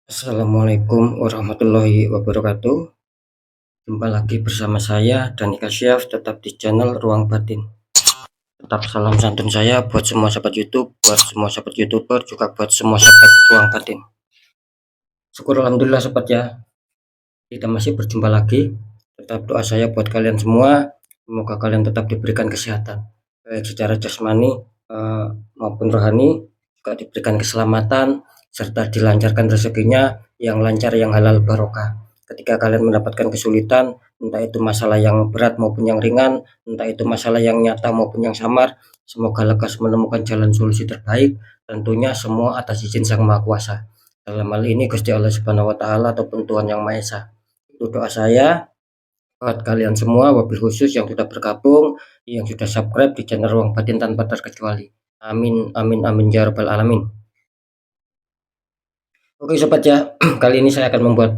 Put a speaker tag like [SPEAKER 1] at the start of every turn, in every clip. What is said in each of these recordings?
[SPEAKER 1] Assalamualaikum warahmatullahi wabarakatuh. Jumpa lagi bersama saya Dani Kasyaf, tetap di channel Ruang Batin. Tetap salam santun saya buat semua sahabat YouTube, buat semua sahabat YouTuber, juga buat semua sahabat Ruang Batin. Syukur alhamdulillah sahabat ya, kita masih berjumpa lagi. Tetap doa saya buat kalian semua, semoga kalian tetap diberikan kesehatan, baik secara jasmani maupun rohani, juga diberikan keselamatan serta dilancarkan rezekinya yang lancar, yang halal barokah. Ketika kalian mendapatkan kesulitan, entah itu masalah yang berat maupun yang ringan, entah itu masalah yang nyata maupun yang samar, semoga lekas menemukan jalan solusi terbaik, tentunya semua atas izin Sang Maha Kuasa. Dalam hal ini Gusti Allah Subhanahu wa taala ataupun Tuhan Yang Maha Esa. Itu doa saya buat kalian semua, wabil khusus yang sudah bergabung, yang sudah subscribe di channel Ruang Batin tanpa terkecuali. Amin amin amin ya rabbal alamin. Oke sobat ya, kali ini saya akan membuat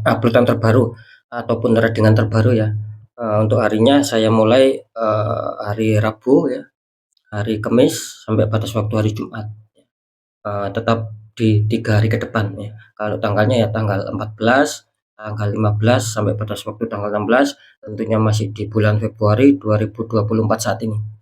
[SPEAKER 1] uploadan terbaru ataupun readingan terbaru ya. Untuk harinya saya mulai hari Rabu ya, hari Kamis sampai batas waktu hari Jumat. Tetap di 3 hari ke depan ya. Kalau tanggalnya ya tanggal 14, tanggal 15 sampai batas waktu tanggal 16, tentunya masih di bulan Februari 2024 saat ini.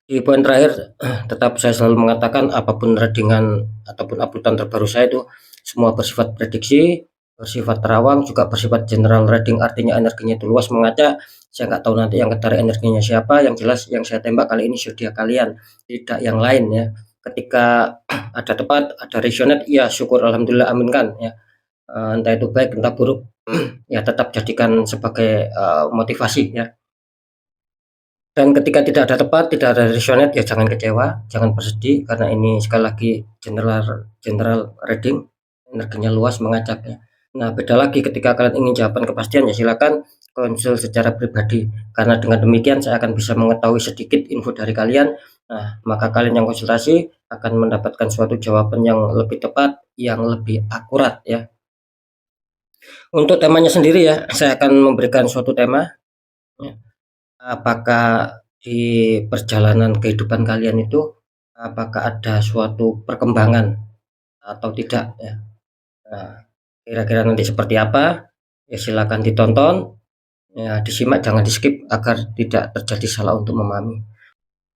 [SPEAKER 1] Di poin terakhir, tetap saya selalu mengatakan apapun readingan ataupun uploadan terbaru saya itu semua bersifat prediksi, bersifat terawang, juga bersifat general reading, artinya energinya itu luas mengacak. Saya nggak tahu nanti yang ketarik energinya siapa, yang jelas yang saya tembak kali ini zodiak kalian, tidak yang lain ya. Ketika ada tepat, ada resonate, ya syukur alhamdulillah aminkan ya. Entah itu baik entah buruk, ya tetap jadikan sebagai motivasi ya. Dan ketika tidak ada tepat, tidak ada resonate, ya jangan kecewa, jangan bersedih, karena ini sekali lagi general reading, energinya luas mengacak ya. Nah beda lagi ketika kalian ingin jawaban kepastian, ya silakan konsul secara pribadi, karena dengan demikian saya akan bisa mengetahui sedikit info dari kalian. Nah maka kalian yang konsultasi akan mendapatkan suatu jawaban yang lebih tepat, yang lebih akurat ya. Untuk temanya sendiri ya, saya akan memberikan suatu tema ya. Apakah di perjalanan kehidupan kalian itu, apakah ada suatu perkembangan atau tidak ya? Nah, kira-kira nanti seperti apa? Ya silakan ditonton, ya disimak, jangan di-skip agar tidak terjadi salah untuk memahami.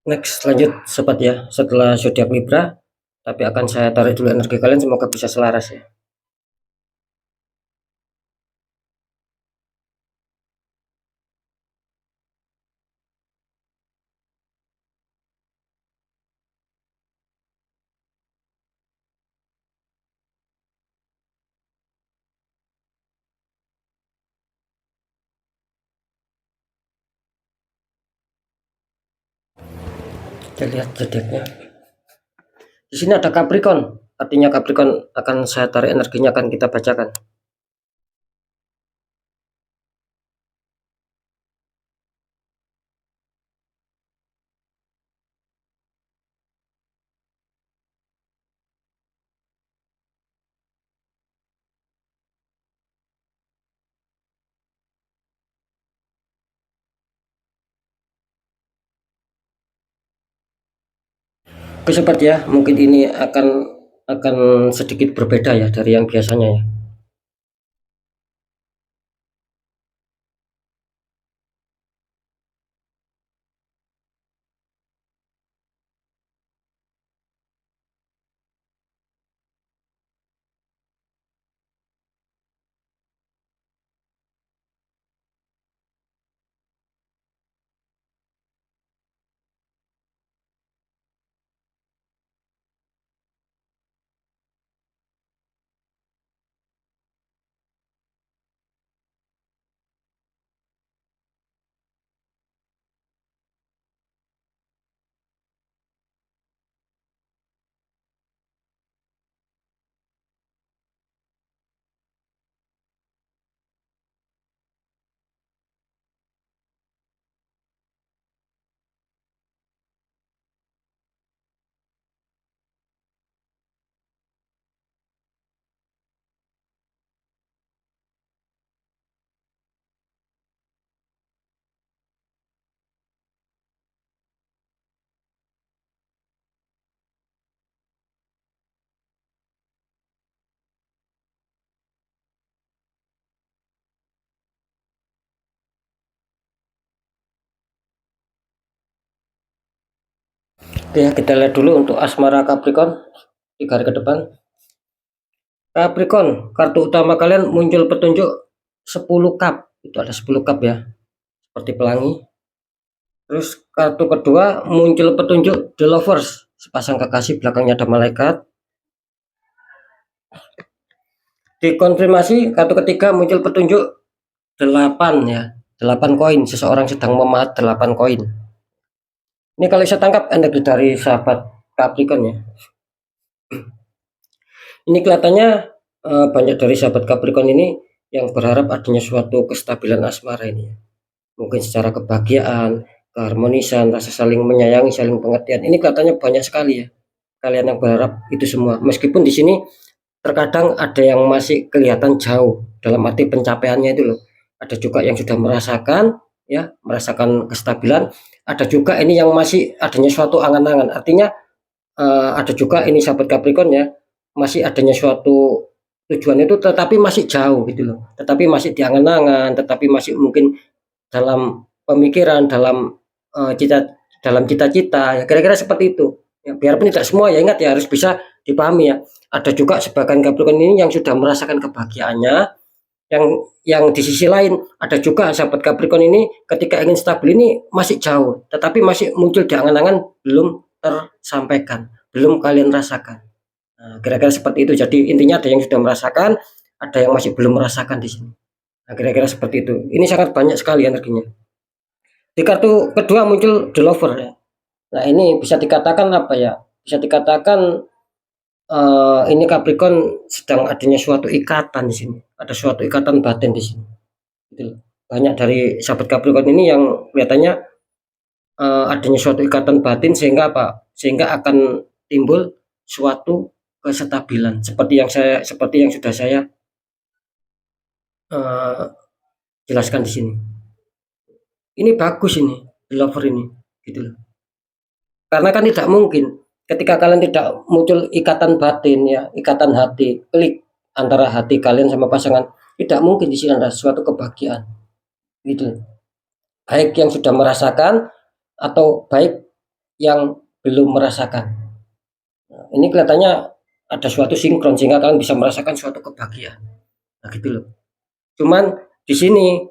[SPEAKER 1] Next, lanjut sobat ya. Setelah zodiak Libra, tapi akan saya tarik dulu energi kalian, semoga bisa selaras ya. Kita lihat zodiaknya. Di sini ada Capricorn, artinya Capricorn akan saya tarik energinya, akan kita bacakan. Oke sobat ya, mungkin ini akan sedikit berbeda ya dari yang biasanya ya. Oke, kita lihat dulu untuk asmara Capricorn 3 hari ke depan. Capricorn, kartu utama kalian muncul petunjuk 10 cup. Itu ada 10 cup ya, seperti pelangi. Terus kartu kedua muncul petunjuk The Lovers, sepasang kekasih, belakangnya ada malaikat. Dikonfirmasi kartu ketiga muncul petunjuk 8 ya, 8 koin, seseorang sedang memahat 8 koin. Ini kalau saya tangkap energi dari sahabat Capricorn ya. Ini kelihatannya banyak dari sahabat Capricorn ini yang berharap adanya suatu kestabilan asmara ini. Mungkin secara kebahagiaan, keharmonisan, rasa saling menyayangi, saling pengertian. Ini kelihatannya banyak sekali ya. Kalian yang berharap itu semua. Meskipun di sini terkadang ada yang masih kelihatan jauh dalam arti pencapaiannya itu loh. Ada juga yang sudah merasakan ya, merasakan kestabilan. Ada juga ini yang masih adanya suatu angan-angan. Artinya ada juga ini sahabat Capricorn ya, masih adanya suatu tujuan itu tetapi masih jauh gitu loh. Tetapi masih diangan-angan, tetapi masih mungkin dalam pemikiran, dalam cita-cita ya, kira-kira seperti itu. Ya, biarpun tidak semua ya, ingat ya, harus bisa dipahami ya. Ada juga sebagian Capricorn ini yang sudah merasakan kebahagiaannya, yang di sisi lain ada juga sahabat Capricorn ini ketika ingin stabil ini masih jauh, tetapi masih muncul di angan-angan, belum tersampaikan, belum kalian rasakan. Nah, kira-kira seperti itu. Jadi intinya ada yang sudah merasakan, ada yang masih belum merasakan di sini. Nah, kira-kira seperti itu. Ini sangat banyak sekali energinya. Di kartu kedua muncul The Lover ya. Nah, ini bisa dikatakan apa ya? Bisa dikatakan ini Capricorn sedang adanya suatu ikatan di sini. Ada suatu ikatan batin di sini. Gitu. Banyak dari sahabat Capricorn ini yang kelihatannya adanya suatu ikatan batin sehingga apa? Sehingga akan timbul suatu kestabilan seperti yang sudah saya jelaskan di sini. Ini bagus ini, The Lover ini, gitu loh. Karena kan tidak mungkin ketika kalian tidak muncul ikatan batin ya, ikatan hati, klik antara hati kalian sama pasangan, tidak mungkin di sini ada suatu kebahagiaan, gitu. Baik yang sudah merasakan atau baik yang belum merasakan. Nah, ini kelihatannya ada suatu sinkron sehingga kalian bisa merasakan suatu kebahagiaan. Nah, gitu loh. Cuman di sini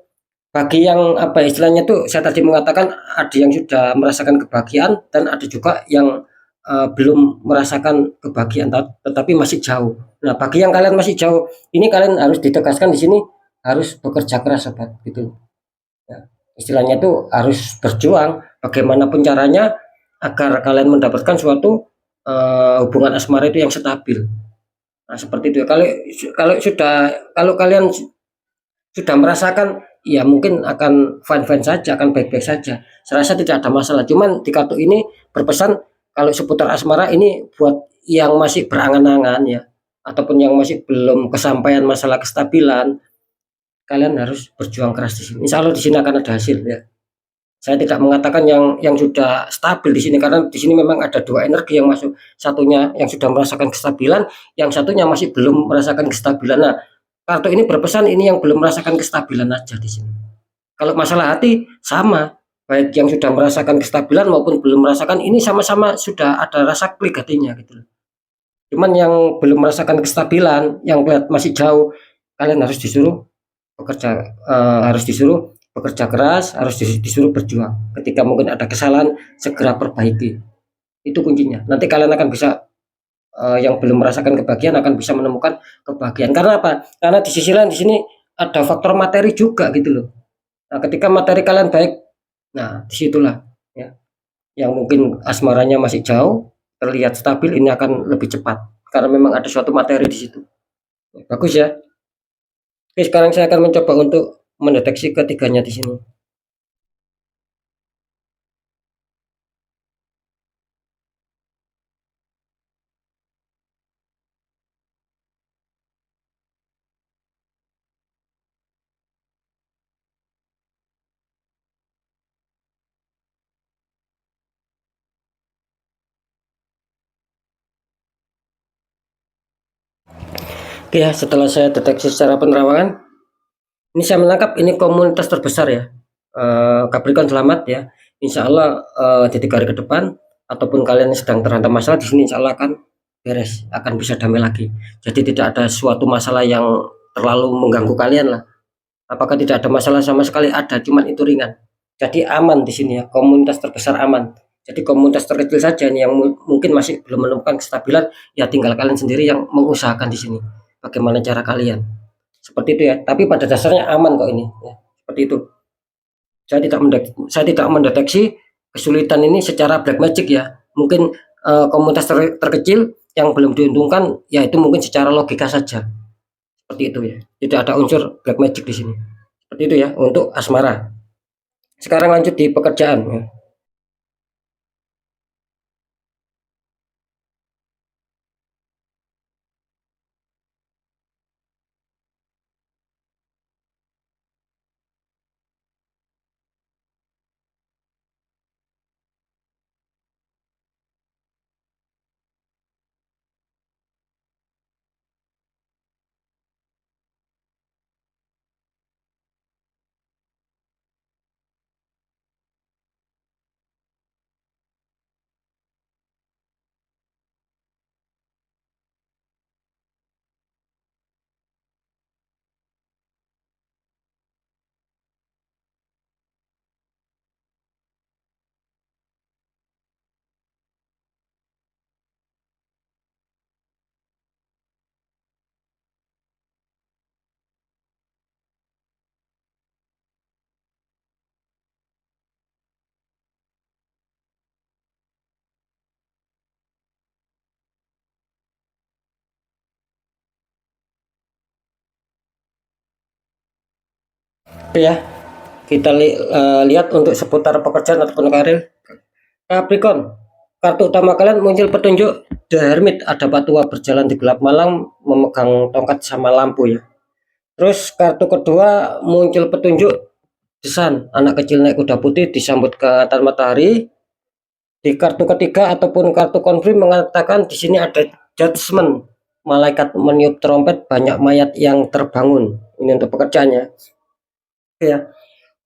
[SPEAKER 1] bagi yang apa istilahnya tuh, saya tadi mengatakan ada yang sudah merasakan kebahagiaan dan ada juga yang belum merasakan kebahagiaan tetapi masih jauh. Nah, bagi yang kalian masih jauh, ini kalian harus ditegaskan di sini harus bekerja keras sobat gitu. Ya, istilahnya tuh harus berjuang bagaimanapun caranya agar kalian mendapatkan suatu hubungan asmara itu yang stabil. Nah, seperti itu ya. Kalau kalian sudah merasakan ya mungkin akan fine-fine saja, akan baik-baik saja. Saya rasa tidak ada masalah. Cuman di kartu ini berpesan kalau seputar asmara ini buat yang masih berangan-angan ya, ataupun yang masih belum kesampaian masalah kestabilan, kalian harus berjuang keras di sini. Insya Allah di sini akan ada hasil ya. Saya tidak mengatakan yang sudah stabil di sini karena di sini memang ada dua energi yang masuk. Satunya yang sudah merasakan kestabilan, yang satunya masih belum merasakan kestabilan. Nah, kartu ini berpesan ini yang belum merasakan kestabilan aja di sini. Kalau masalah hati sama, baik yang sudah merasakan kestabilan maupun belum merasakan ini sama-sama sudah ada rasa klik hatinya gitu. Cuman yang belum merasakan kestabilan, yang masih jauh, kalian harus disuruh bekerja, harus disuruh bekerja keras, harus disuruh berjuang. Ketika mungkin ada kesalahan, segera perbaiki. Itu kuncinya. Nanti kalian akan bisa yang belum merasakan kebahagiaan akan bisa menemukan kebahagiaan. Karena apa? Karena di sisi lain di sini ada faktor materi juga gitu loh. Nah, ketika materi kalian baik, nah disitulah ya, yang mungkin asmaranya masih jauh, terlihat stabil ini akan lebih cepat karena memang ada suatu materi di situ. Bagus ya. Oke, sekarang saya akan mencoba untuk mendeteksi ketiganya di sini. Oke ya, setelah saya deteksi secara penerawangan, ini saya menangkap ini komunitas terbesar ya. Capricorn selamat ya. Insya Allah di 3 hari ke depan ataupun kalian sedang terhantam masalah, di sini insya Allah akan beres, akan bisa damai lagi. Jadi tidak ada suatu masalah yang terlalu mengganggu kalian lah. Apakah tidak ada masalah sama sekali? Ada, cuman itu ringan. Jadi aman di sini ya, komunitas terbesar aman. Jadi komunitas terkecil saja nih yang mungkin masih belum menemukan kestabilan, ya tinggal kalian sendiri yang mengusahakan di sini. Bagaimana cara kalian? Seperti itu ya. Tapi pada dasarnya aman kok ini. Ya, seperti itu. Saya tidak mendeteksi kesulitan ini secara black magic ya. Mungkin komunitas terkecil yang belum diuntungkan, ya itu mungkin secara logika saja. Seperti itu ya. Tidak ada unsur black magic di sini. Seperti itu ya untuk asmara. Sekarang lanjut di pekerjaan ya. Oke ya, kita lihat untuk seputar pekerjaan ataupun karir. Capricorn, kartu utama kalian muncul petunjuk The Hermit, ada patua berjalan di gelap malam memegang tongkat sama lampu ya. Terus kartu kedua muncul petunjuk The Sun, anak kecil naik kuda putih disambut ke atas matahari. Di kartu ketiga ataupun kartu konfirm mengatakan di sini ada judgment, malaikat meniup trompet, banyak mayat yang terbangun. Ini untuk pekerjaannya. Ya,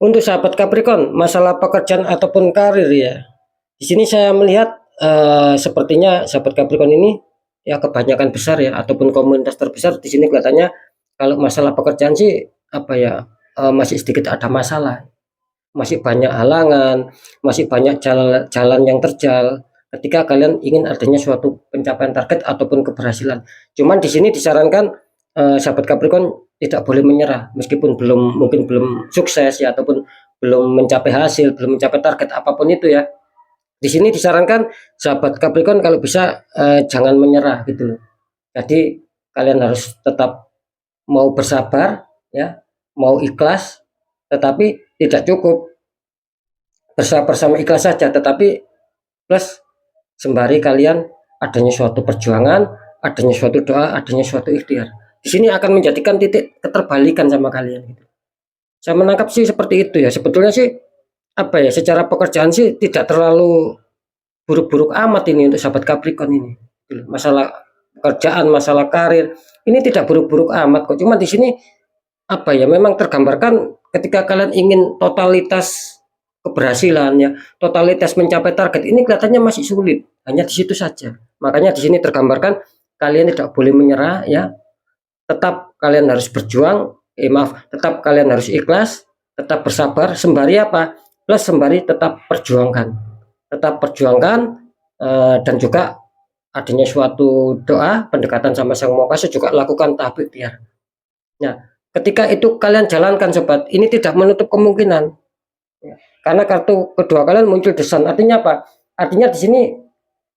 [SPEAKER 1] untuk sahabat Capricorn, masalah pekerjaan ataupun karir ya. Di sini saya melihat sepertinya sahabat Capricorn ini ya kebanyakan besar ya ataupun komunitas terbesar di sini kelihatannya kalau masalah pekerjaan sih apa ya masih sedikit ada masalah, masih banyak halangan, masih banyak jalan yang terjal ketika kalian ingin adanya suatu pencapaian target ataupun keberhasilan. Cuman di sini disarankan sahabat Capricorn tidak boleh menyerah meskipun mungkin belum sukses ya ataupun belum mencapai hasil, belum mencapai target apapun itu ya. Di sini disarankan sahabat Capricorn kalau bisa jangan menyerah gitu loh. Jadi kalian harus tetap mau bersabar ya, mau ikhlas, tetapi tidak cukup bersabar sama ikhlas saja, tetapi plus sembari kalian adanya suatu perjuangan, adanya suatu doa, adanya suatu ikhtiar. Di sini akan menjadikan titik keterbalikan sama kalian gitu. Saya menangkap sih seperti itu ya. Sebetulnya sih apa ya, secara pekerjaan sih tidak terlalu buruk-buruk amat ini untuk sahabat Capricorn ini. Masalah pekerjaan, masalah karir, ini tidak buruk-buruk amat kok. Cuma di sini apa ya, memang tergambarkan ketika kalian ingin totalitas keberhasilan ya, totalitas mencapai target ini kelihatannya masih sulit. Hanya di situ saja. Makanya di sini tergambarkan kalian tidak boleh menyerah ya. Tetap kalian harus berjuang, tetap kalian harus ikhlas, tetap bersabar, sembari apa? Plus sembari tetap perjuangkan dan juga adanya suatu doa, pendekatan sama Sang Maha Kuasa juga lakukan tahap ikhtiar. Nah, ketika itu kalian jalankan sobat, ini tidak menutup kemungkinan. Ya, karena kartu kedua kalian muncul desain, artinya apa? Artinya di sini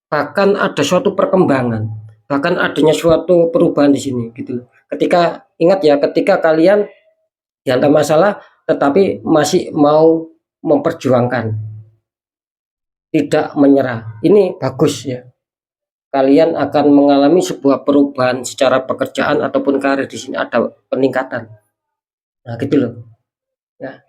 [SPEAKER 1] bahkan ada suatu perkembangan, bahkan adanya suatu perubahan di sini gitu. Ketika ingat ya, ketika kalian dihantam masalah tetapi masih mau memperjuangkan, tidak menyerah. Ini bagus ya. Kalian akan mengalami sebuah perubahan secara pekerjaan ataupun karir, di sini ada peningkatan. Nah, gitu loh. Ya.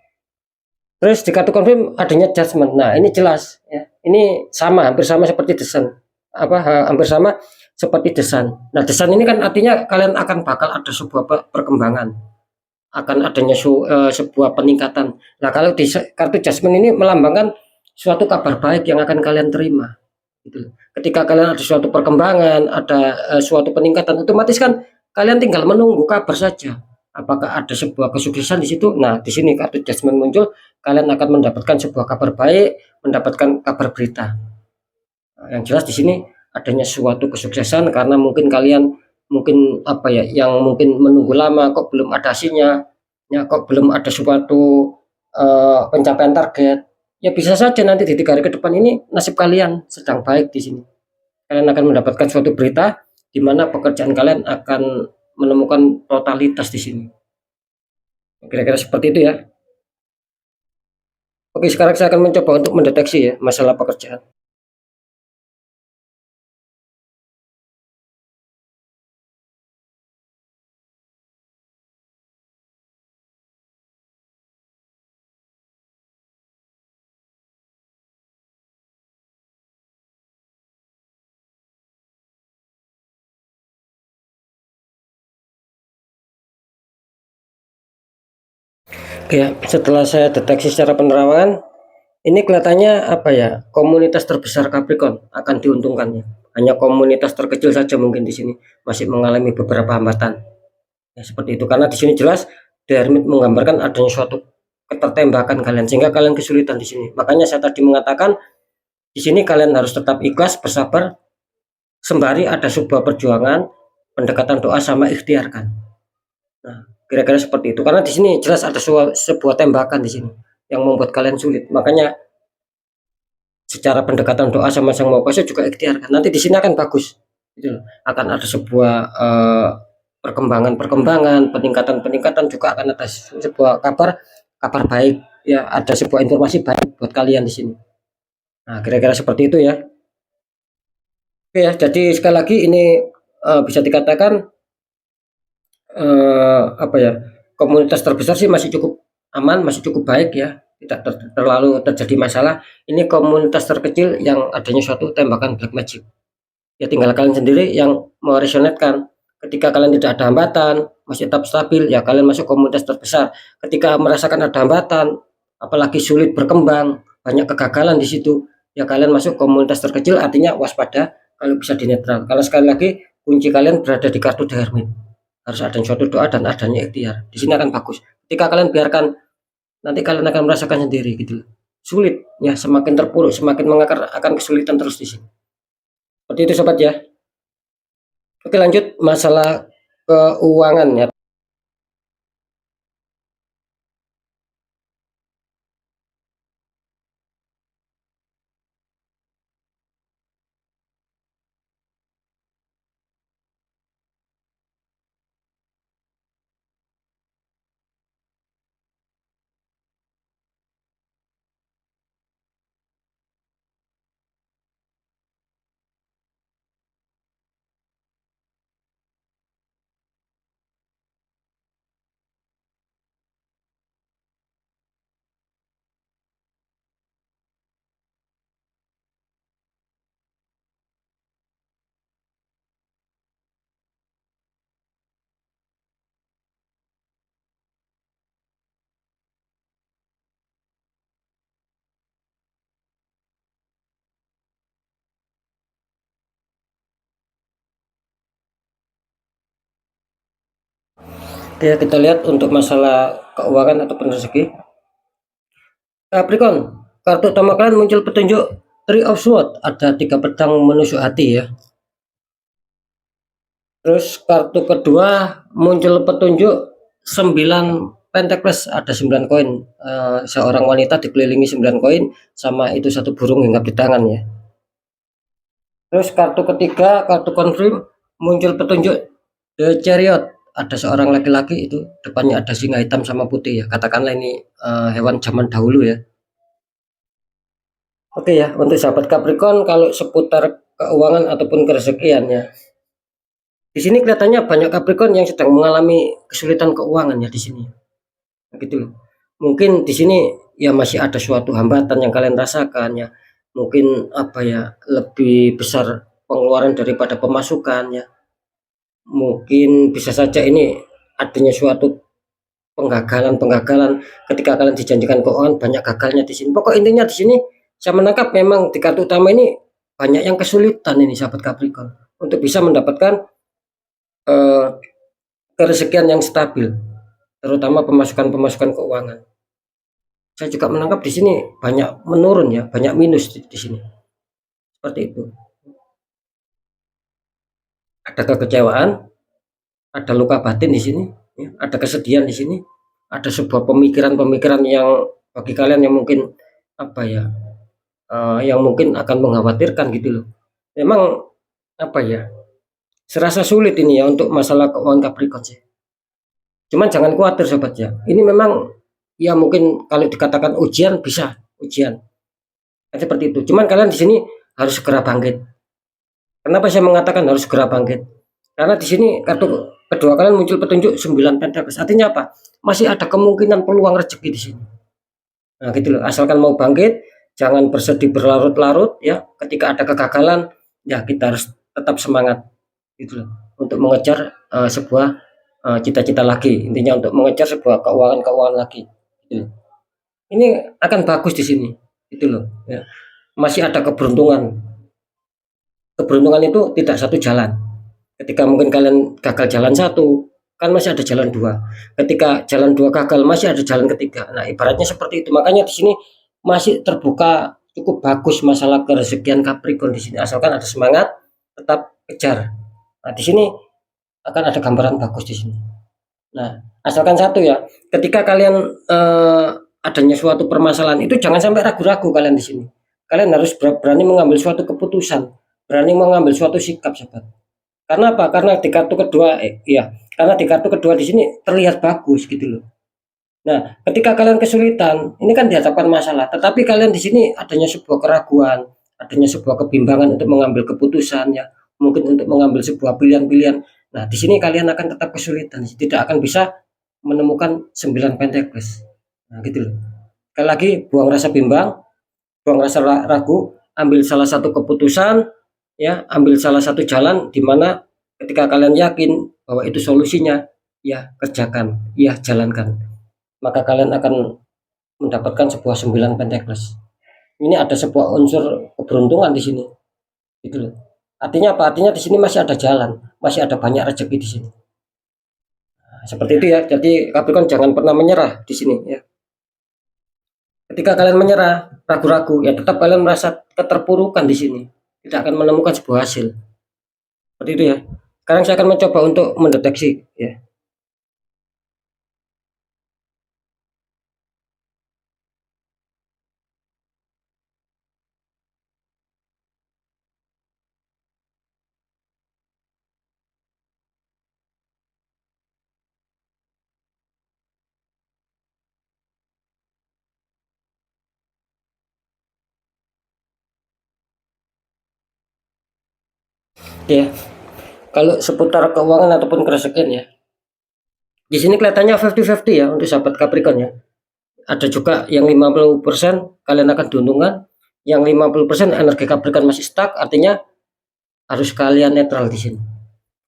[SPEAKER 1] Terus di kartu konfirm adanya judgment. Nah, ini jelas ya. Ini sama, hampir sama seperti desain. Hampir sama seperti desain. Nah, desain ini kan artinya kalian akan bakal ada sebuah perkembangan. Akan adanya sebuah peningkatan. Nah, kalau di kartu judgment ini melambangkan suatu kabar baik yang akan kalian terima. gitu. Ketika kalian ada suatu perkembangan, ada suatu peningkatan, otomatis kan kalian tinggal menunggu kabar saja. Apakah ada sebuah kesuksesan di situ? Nah, di sini kartu Judgment muncul, kalian akan mendapatkan sebuah kabar baik, mendapatkan kabar berita. Nah, yang jelas di sini adanya suatu kesuksesan karena mungkin kalian mungkin apa ya, yang mungkin menunggu lama kok belum ada hasilnya, ya kok belum ada suatu pencapaian target. Ya bisa saja nanti di 3 hari ke depan ini nasib kalian sedang baik di sini. Kalian akan mendapatkan suatu berita di mana pekerjaan kalian akan menemukan totalitas di sini. Kira-kira seperti itu ya. Oke, sekarang saya akan mencoba untuk mendeteksi ya masalah pekerjaan. Oke ya, setelah saya deteksi secara penerawangan, ini kelihatannya apa ya, komunitas terbesar Capricorn akan diuntungkan ya. Hanya komunitas terkecil saja mungkin di sini masih mengalami beberapa hambatan. Ya, seperti itu karena di sini jelas The Hermit menggambarkan adanya suatu ketertembakan kalian sehingga kalian kesulitan di sini. Makanya saya tadi mengatakan di sini kalian harus tetap ikhlas, bersabar, sembari ada sebuah perjuangan, pendekatan doa sama ikhtiarkan. Nah, kira-kira seperti itu. Karena di sini jelas ada sebuah tembakan di sini yang membuat kalian sulit. Makanya secara pendekatan doa sama Sang Maha Kuasa juga ikhtiarkan. Nanti di sini akan bagus. Gitu loh. Akan ada sebuah perkembangan-perkembangan, peningkatan-peningkatan juga akan ada sebuah kabar baik ya, ada sebuah informasi baik buat kalian di sini. Nah, kira-kira seperti itu ya. Oke ya, jadi sekali lagi ini bisa dikatakan apa ya, komunitas terbesar sih masih cukup aman, masih cukup baik ya, tidak terlalu terjadi masalah. Ini komunitas terkecil yang adanya suatu tembakan black magic. Ya tinggal kalian sendiri yang meresonetkan. Ketika kalian tidak ada hambatan, masih tetap stabil, ya kalian masuk komunitas terbesar. Ketika merasakan ada hambatan, apalagi sulit berkembang, banyak kegagalan di situ, ya kalian masuk komunitas terkecil, artinya waspada, kalau bisa di netral. Kalau sekali lagi kunci kalian berada di kartu The Hermit. Harus ada suatu doa dan adanya ikhtiar. Di sini akan bagus. Ketika kalian biarkan, nanti kalian akan merasakan sendiri gitu. Sulit, ya semakin terpuruk, semakin mengakar, akan kesulitan terus di sini. Seperti itu sobat ya. Oke lanjut masalah keuangan ya. Oke kita lihat untuk masalah keuangan ataupun rezeki. Capricorn, kartu utama kalian muncul petunjuk Three of Swords, ada 3 pedang menusuk hati ya. Terus kartu kedua muncul petunjuk 9 Pentacles, ada 9 koin. Seorang wanita dikelilingi 9 koin sama itu satu burung hinggap di tangan ya. Terus kartu ketiga, kartu confirm, muncul petunjuk The Chariot, ada seorang laki-laki itu depannya ada singa hitam sama putih ya, katakanlah ini hewan zaman dahulu ya. Oke ya, untuk sahabat Capricorn kalau seputar keuangan ataupun kerezekian ya, di sini kelihatannya banyak Capricorn yang sedang mengalami kesulitan keuangan ya di sini. Gitu loh. Mungkin di sini ya masih ada suatu hambatan yang kalian rasakan ya. Mungkin apa ya, lebih besar pengeluaran daripada pemasukan ya. Mungkin bisa saja ini adanya suatu penggagalan-penggagalan ketika kalian dijanjikan keuangan, banyak gagalnya di sini. Pokok intinya di sini saya menangkap memang di kartu utama ini banyak yang kesulitan ini sahabat Capricorn untuk bisa mendapatkan eh, kerezekian yang stabil, terutama pemasukan-pemasukan keuangan. Saya juga menangkap di sini banyak menurun ya, banyak minus di sini. Seperti itu. Ada kekecewaan, ada luka batin di sini, ya, ada kesedihan di sini, ada sebuah pemikiran-pemikiran yang bagi kalian yang mungkin apa ya, yang mungkin akan mengkhawatirkan gitu loh. Memang apa ya, serasa sulit ini ya untuk masalah keuangan Capricorn sih. Cuman jangan khawatir sobat ya. Ini memang ya mungkin kalau dikatakan ujian bisa ujian. Kan seperti itu. Cuman kalian di sini harus segera bangkit. Kenapa saya mengatakan harus segera bangkit? Karena di sini kartu kedua kalian muncul petunjuk 9 pentakel. Artinya apa? Masih ada kemungkinan peluang rezeki di sini. Nah, gitu loh. Asalkan mau bangkit, jangan bersedih berlarut-larut ya. Ketika ada kegagalan, ya kita harus tetap semangat gitu loh. Untuk mengejar sebuah cita-cita lagi. Intinya untuk mengejar sebuah keuangan-keuangan lagi. Gitu. Ini akan bagus di sini. Gitu loh, ya. Masih ada keberuntungan. Keberuntungan itu tidak satu jalan. Ketika mungkin kalian gagal jalan satu, kan masih ada jalan dua. Ketika jalan dua gagal, masih ada jalan ketiga. Nah, ibaratnya seperti itu. Makanya di sini masih terbuka cukup bagus masalah kerezekian Capricorn di sini. Asalkan ada semangat, tetap kejar. Nah, di sini akan ada gambaran bagus di sini. Nah, asalkan satu ya, ketika kalian adanya suatu permasalahan itu jangan sampai ragu-ragu kalian di sini. Kalian harus berani mengambil suatu keputusan, berani mengambil suatu sikap, sahabat. Karena apa? Karena di kartu kedua, karena di kartu kedua di sini terlihat bagus gitu loh. Nah, ketika kalian kesulitan, ini kan dihadapkan masalah, tetapi kalian di sini adanya sebuah keraguan, adanya sebuah kebimbangan untuk mengambil keputusan ya, mungkin untuk mengambil sebuah pilihan-pilihan. Nah, di sini kalian akan tetap kesulitan, tidak akan bisa menemukan 9 pentekles. Nah, gitu loh. Sekali lagi, buang rasa bimbang, buang rasa ragu, ambil salah satu keputusan, ya, ambil salah satu jalan di mana ketika kalian yakin bahwa itu solusinya, ya kerjakan, ya jalankan. Maka kalian akan mendapatkan sebuah 9 pentekles. Ini ada sebuah unsur keberuntungan di sini. Gitu loh. Artinya apa? Artinya di sini masih ada jalan, masih ada banyak rezeki di sini. Nah, seperti itu ya. Jadi Capricorn jangan pernah menyerah di sini ya. Ketika kalian menyerah, ragu-ragu, ya tetap kalian merasa keterpurukan di sini. Tidak akan menemukan sebuah hasil. Seperti itu ya. Sekarang saya akan mencoba untuk mendeteksi ya. Ya, kalau seputar keuangan ataupun keresahan ya. Di sini kelihatannya 50-50 ya untuk sahabat Capricorn ya. Ada juga yang 50% kalian akan diuntungkan, yang 50% energi Capricorn masih stuck, artinya harus kalian netral di sini.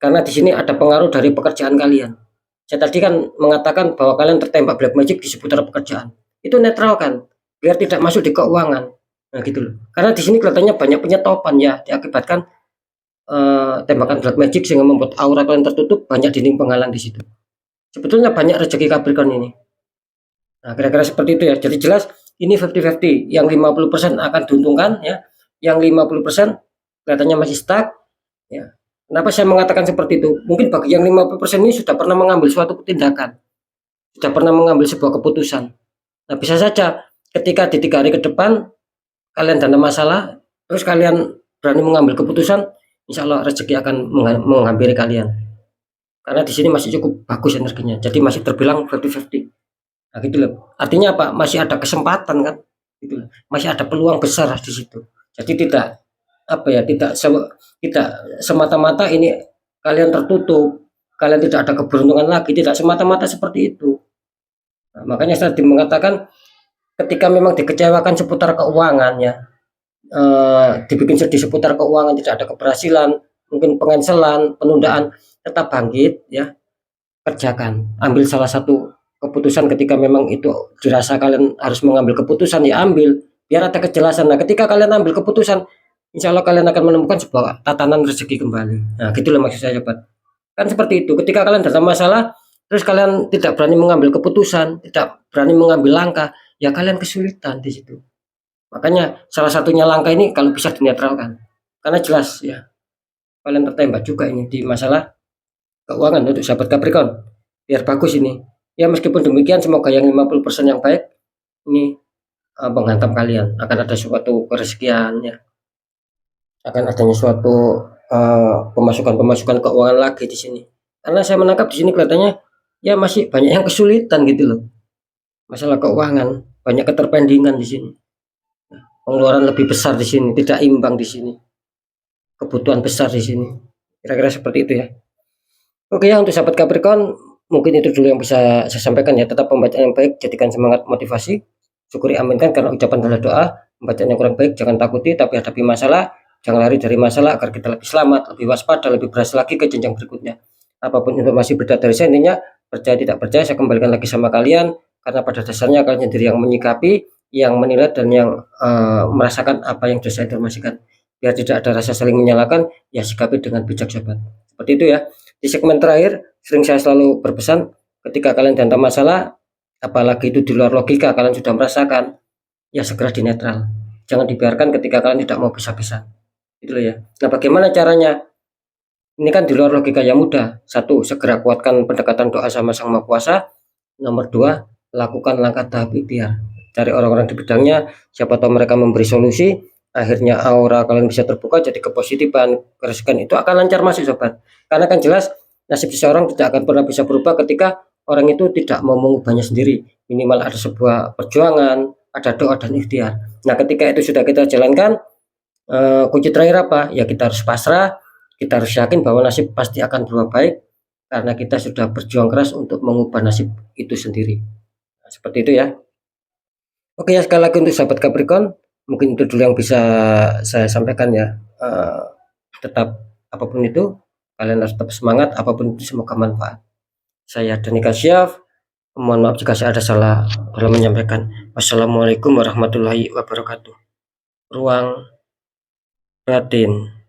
[SPEAKER 1] Karena di sini ada pengaruh dari pekerjaan kalian. Saya tadi kan mengatakan bahwa kalian tertembak black magic di seputar pekerjaan. Itu netral kan, biar tidak masuk di keuangan. Nah gitu loh. Karena di sini kelihatannya banyak penyetopan ya, diakibatkan tembakan black magic sehingga membuat aura kalian tertutup, banyak dinding penghalang di situ. Sebetulnya banyak rezeki Capricorn ini. Nah, kira-kira seperti itu ya. Jadi jelas ini 50-50. Yang 50% akan diuntungkan ya. Yang 50% kelihatannya masih stuck ya. Kenapa saya mengatakan seperti itu? Mungkin bagi yang 50% ini sudah pernah mengambil suatu tindakan. Sudah pernah mengambil sebuah keputusan. Nah, bisa saja ketika di 3 hari ke depan kalian ada masalah, terus kalian berani mengambil keputusan, insya Allah rezeki akan menghampiri kalian. Karena di sini masih cukup bagus energinya. Jadi masih terbilang 50-50. Nah, gitu loh. Artinya apa? Masih ada kesempatan kan? Gitu loh. Masih ada peluang besar di situ. Jadi tidak apa ya, tidak semata-mata ini kalian tertutup, kalian tidak ada keberuntungan lagi, tidak semata-mata seperti itu. Nah, makanya saya mengatakan ketika memang dikecewakan seputar keuangan ya, dibikin sedih seputar keuangan, tidak ada keberhasilan, mungkin pengancelan, penundaan, tetap bangkit ya, kerjakan, ambil salah satu keputusan ketika memang itu dirasa kalian harus mengambil keputusan, ya ambil biar ada kejelasan. Nah, ketika kalian ambil keputusan insya Allah kalian akan menemukan sebuah tatanan rezeki kembali. Nah, gitu loh maksud saya, sobat. Kan seperti itu, ketika kalian dalam masalah, terus kalian tidak berani mengambil keputusan, tidak berani mengambil langkah, ya kalian kesulitan di situ. Makanya salah satunya langkah ini kalau bisa dinetralkan. Karena jelas ya, kalian tertembak juga ini di masalah keuangan untuk sahabat Capricorn. Biar bagus ini. Ya meskipun demikian semoga yang 50% yang baik ini menghantam kalian. Akan ada suatu kerezekian ya. Akan adanya suatu pemasukan-pemasukan keuangan lagi di sini. Karena saya menangkap di sini kelihatannya ya masih banyak yang kesulitan gitu loh. Masalah keuangan, banyak keterpendingan di sini. Pengeluaran lebih besar di sini, tidak imbang di sini. Kebutuhan besar di sini. Kira-kira seperti itu ya. Oke ya, untuk sahabat Capricorn, mungkin itu dulu yang bisa saya sampaikan ya. Tetap pembacaan yang baik, jadikan semangat motivasi. Syukuri aminkan karena ucapan adalah doa. Pembacaan yang kurang baik jangan takuti, tapi hadapi masalah. Jangan lari dari masalah agar kita lebih selamat, lebih waspada, lebih berhasil lagi ke jenjang berikutnya. Apapun informasi berita dari saya, intinya percaya tidak percaya saya kembalikan lagi sama kalian. Karena pada dasarnya kalian sendiri yang menyikapi, yang menilai, dan yang merasakan apa yang sudah saya informasikan. Biar tidak ada rasa saling menyalahkan, ya sikapi dengan bijak sobat. Seperti itu ya. Di segmen terakhir, sering saya selalu berpesan, ketika kalian dihantam masalah, apalagi itu di luar logika, kalian sudah merasakan, ya segera dinetral. Jangan dibiarkan ketika kalian tidak mau pisah-pisah. Gitu loh ya. Nah, bagaimana caranya? Ini kan di luar logika yang mudah. Satu, segera kuatkan pendekatan doa sama Sang Maha Kuasa. Nomor dua, lakukan langkah tahap ikhtiar. Cari orang-orang di bidangnya, siapa tahu mereka memberi solusi. Akhirnya aura kalian bisa terbuka, jadi kepositifan, kerezekian itu akan lancar masuk sobat. Karena kan jelas nasib seseorang tidak akan pernah bisa berubah ketika orang itu tidak mau mengubahnya sendiri. Minimal ada sebuah perjuangan, ada doa dan ikhtiar. Nah, ketika itu sudah kita jalankan, kunci terakhir apa? Ya kita harus pasrah, kita harus yakin bahwa nasib pasti akan berubah baik karena kita sudah berjuang keras untuk mengubah nasib itu sendiri. Nah, seperti itu ya. Oke ya, sekali lagi untuk sahabat Capricorn, mungkin itu dulu yang bisa saya sampaikan ya. Tetap apapun itu, kalian harus tetap semangat, apapun itu semoga manfaat. Saya Dani Kasyaf, mohon maaf jika saya ada salah dalam menyampaikan. Wassalamualaikum warahmatullahi wabarakatuh. Ruang batin.